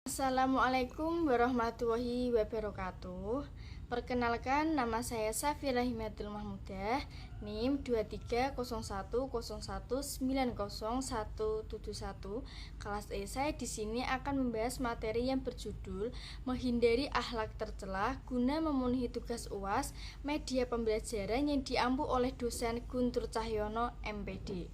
Assalamualaikum warahmatullahi wabarakatuh. Perkenalkan, nama saya Safira Himatul Mahmudah, NIM 230101901171. Kelas E. Saya di sini akan membahas materi yang berjudul menghindari akhlak tercela guna memenuhi tugas UAS media pembelajaran yang diampu oleh dosen Guntur Cahyono, MPD.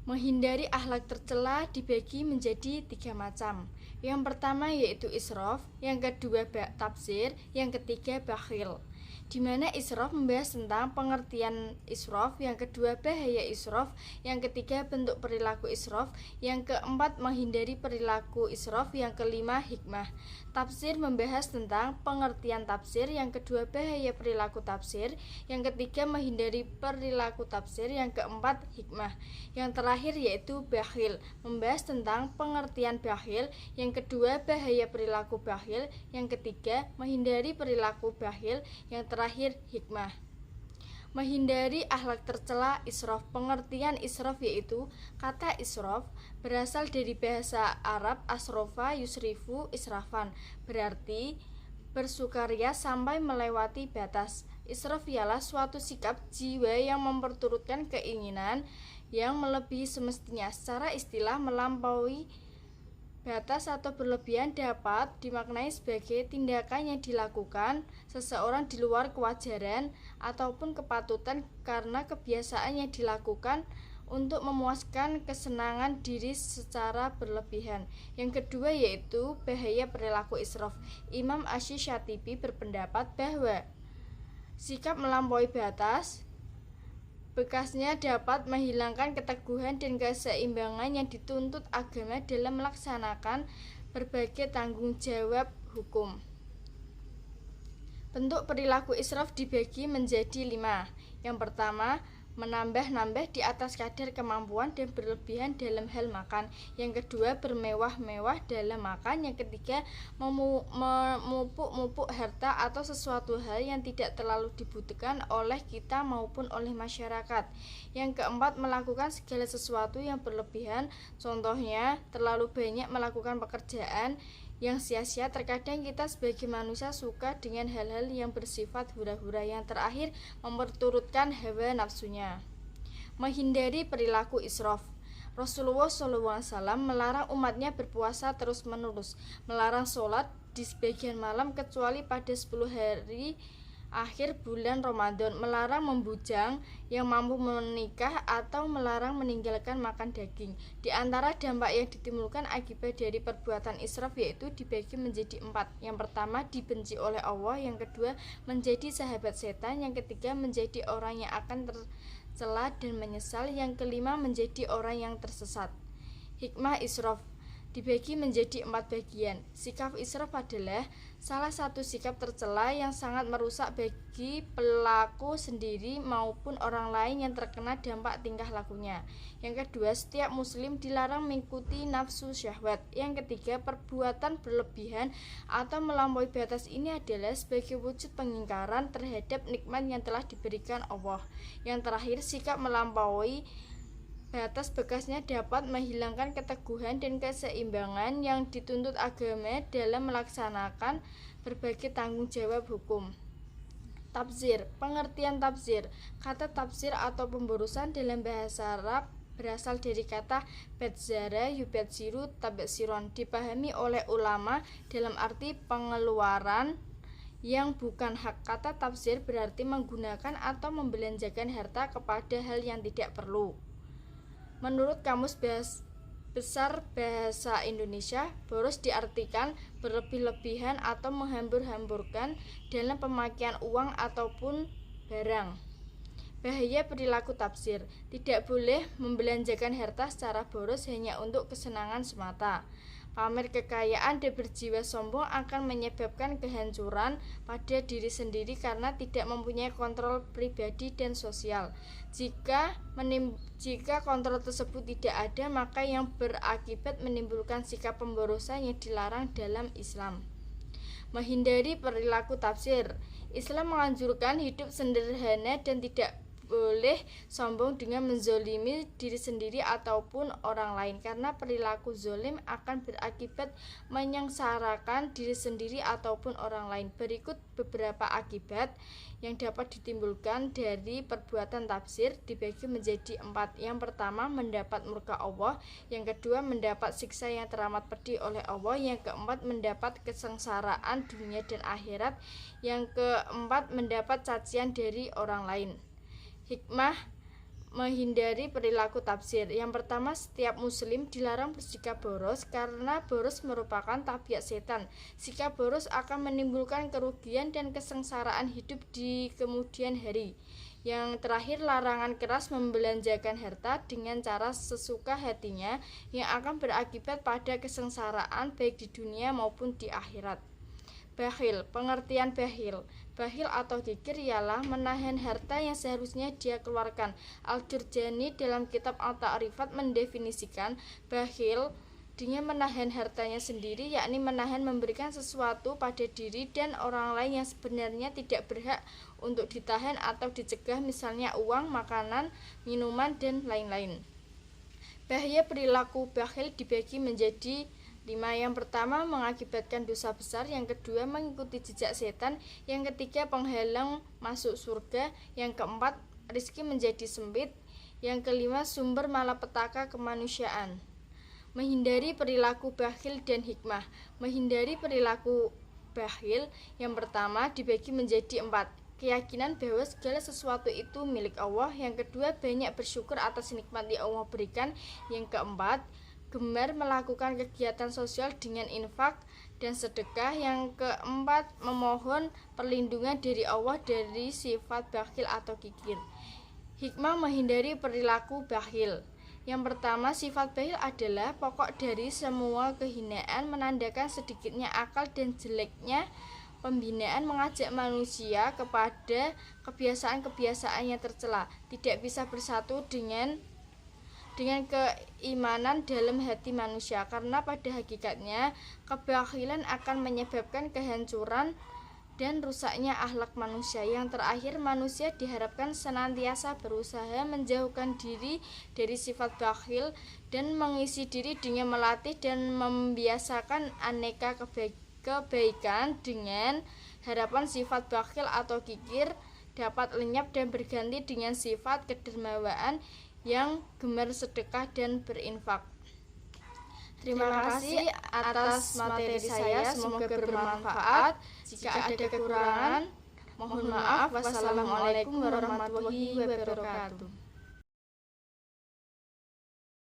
Menghindari akhlak tercela dibagi menjadi 3 macam. Yang pertama yaitu israf, yang kedua tabzir, yang ketiga bakhil. Di mana israf membahas tentang pengertian israf, yang kedua bahaya israf, yang ketiga bentuk perilaku israf, yang keempat menghindari perilaku israf, yang kelima hikmah. Tafsir membahas tentang pengertian tafsir, yang kedua bahaya perilaku tafsir, yang ketiga menghindari perilaku tafsir, yang keempat hikmah. Yang terakhir yaitu bakhil, membahas tentang pengertian bakhil, yang kedua bahaya perilaku bakhil, yang ketiga menghindari perilaku bakhil, yang terakhir hikmah. Menghindari akhlak tercela israf. Pengertian israf yaitu kata israf berasal dari bahasa Arab asrofa yusrifu israfan, berarti bersukaria sampai melewati batas. Israf ialah suatu sikap jiwa yang memperturutkan keinginan yang melebihi semestinya. Secara istilah, melampaui batas atau berlebihan dapat dimaknai sebagai tindakan yang dilakukan seseorang di luar kewajaran ataupun kepatutan karena kebiasaan yang dilakukan untuk memuaskan kesenangan diri secara berlebihan. Yang kedua yaitu bahaya perilaku israf. Imam Asy-Syatibi berpendapat bahwa sikap melampaui batas bekasnya dapat menghilangkan keteguhan dan keseimbangan yang dituntut agama dalam melaksanakan berbagai tanggung jawab hukum. Bentuk perilaku israf dibagi menjadi 5. Yang pertama, menambah-nambah di atas kadar kemampuan dan berlebihan dalam hal makan. Yang kedua, bermewah-mewah dalam makan. Yang ketiga, memupuk-mupuk harta atau sesuatu hal yang tidak terlalu dibutuhkan oleh kita maupun oleh masyarakat. Yang keempat, melakukan segala sesuatu yang berlebihan. Contohnya, terlalu banyak melakukan pekerjaan yang sia-sia. Terkadang kita sebagai manusia suka dengan hal-hal yang bersifat hura-hura. Yang terakhir, memperturutkan hawa nafsunya. Menghindari perilaku israf. Rasulullah SAW melarang umatnya berpuasa terus-menerus, melarang sholat di sebagian malam kecuali pada 10 hari akhir bulan Ramadan, melarang membujang yang mampu menikah atau melarang meninggalkan makan daging. Di antara dampak yang ditimbulkan akibat dari perbuatan israf yaitu dibagi menjadi 4. Yang pertama, dibenci oleh Allah. Yang kedua, menjadi sahabat setan. Yang ketiga, menjadi orang yang akan tercela dan menyesal. Yang kelima, menjadi orang yang tersesat. Hikmah israf dibagi menjadi 4 bagian. Sikap israf adalah salah satu sikap tercela yang sangat merusak bagi pelaku sendiri maupun orang lain yang terkena dampak tingkah lakunya. Yang kedua, setiap muslim dilarang mengikuti nafsu syahwat. Yang ketiga, perbuatan berlebihan atau melampaui batas ini adalah sebagai wujud pengingkaran terhadap nikmat yang telah diberikan Allah. Yang terakhir, sikap melampaui batas bekasnya dapat menghilangkan keteguhan dan keseimbangan yang dituntut agama dalam melaksanakan berbagai tanggung jawab hukum. Tafsir. Pengertian tafsir. Kata tafsir atau pemborusan dalam bahasa Arab berasal dari kata badzara yubadziru tabsiron, dipahami oleh ulama dalam arti pengeluaran yang bukan hak. Kata tafsir berarti menggunakan atau membelanjakan harta kepada hal yang tidak perlu. Menurut Kamus Besar Bahasa Indonesia, boros diartikan berlebih-lebihan atau menghambur-hamburkan dalam pemakaian uang ataupun barang. Bahaya perilaku tafsir. Tidak boleh membelanjakan harta secara boros hanya untuk kesenangan semata. Pamer kekayaan dan berjiwa sombong akan menyebabkan kehancuran pada diri sendiri karena tidak mempunyai kontrol pribadi dan sosial. Jika kontrol tersebut tidak ada, maka yang berakibat menimbulkan sikap pemborosan yang dilarang dalam Islam. Menghindari perilaku tafsir. Islam menganjurkan hidup sederhana dan tidak boleh sombong dengan menzolimi diri sendiri ataupun orang lain, karena perilaku zolim akan berakibat menyengsarakan diri sendiri ataupun orang lain. Berikut beberapa akibat yang dapat ditimbulkan dari perbuatan tafsir, dibagi menjadi 4. Yang pertama, mendapat murka Allah. Yang kedua, mendapat siksa yang teramat pedih oleh Allah. Yang keempat, mendapat kesengsaraan dunia dan akhirat. Yang keempat, mendapat cacian dari orang lain. Hikmah menghindari perilaku tafsir. Yang pertama, setiap muslim dilarang bersikap boros karena boros merupakan tabiat setan. Sikap boros akan menimbulkan kerugian dan kesengsaraan hidup di kemudian hari. Yang terakhir, larangan keras membelanjakan harta dengan cara sesuka hatinya yang akan berakibat pada kesengsaraan baik di dunia maupun di akhirat. Bakhil, pengertian bakhil. Bakhil atau kikir ialah menahan harta yang seharusnya dia keluarkan. Al-Jurjani dalam kitab Al-Ta'rifat mendefinisikan bakhil dengan menahan hartanya sendiri, yakni menahan memberikan sesuatu pada diri dan orang lain yang sebenarnya tidak berhak untuk ditahan atau dicegah, misalnya uang, makanan, minuman, dan lain-lain. Bahaya perilaku bakhil dibagi menjadi 5. Yang pertama, mengakibatkan dosa besar. Yang kedua, mengikuti jejak setan. Yang ketiga, penghalang masuk surga. Yang keempat, rezeki menjadi sempit. Yang kelima, sumber malapetaka kemanusiaan. Menghindari perilaku bakhil dan hikmah. Menghindari perilaku bakhil yang pertama dibagi menjadi 4. Keyakinan bahwa segala sesuatu itu milik Allah. Yang kedua, banyak bersyukur atas nikmat yang Allah berikan. Yang keempat, gemar melakukan kegiatan sosial dengan infak dan sedekah. Yang keempat, memohon perlindungan dari Allah dari sifat bakhil atau kikir. Hikmah menghindari perilaku bakhil. Yang pertama, sifat bakhil adalah pokok dari semua kehinaan, menandakan sedikitnya akal dan jeleknya pembinaan, mengajak manusia kepada kebiasaan-kebiasaan yang tercela, tidak bisa bersatu dengan keimanan dalam hati manusia, karena pada hakikatnya kebakhilan akan menyebabkan kehancuran dan rusaknya akhlak manusia. Yang terakhir, manusia diharapkan senantiasa berusaha menjauhkan diri dari sifat bakhil dan mengisi diri dengan melatih dan membiasakan aneka kebaikan dengan harapan sifat bakhil atau kikir dapat lenyap dan berganti dengan sifat kedermawaan yang gemar sedekah dan berinfak. Terima kasih atas materi saya, semoga bermanfaat. Jika ada kekurangan, mohon maaf. Wassalamualaikum warahmatullahi wabarakatuh.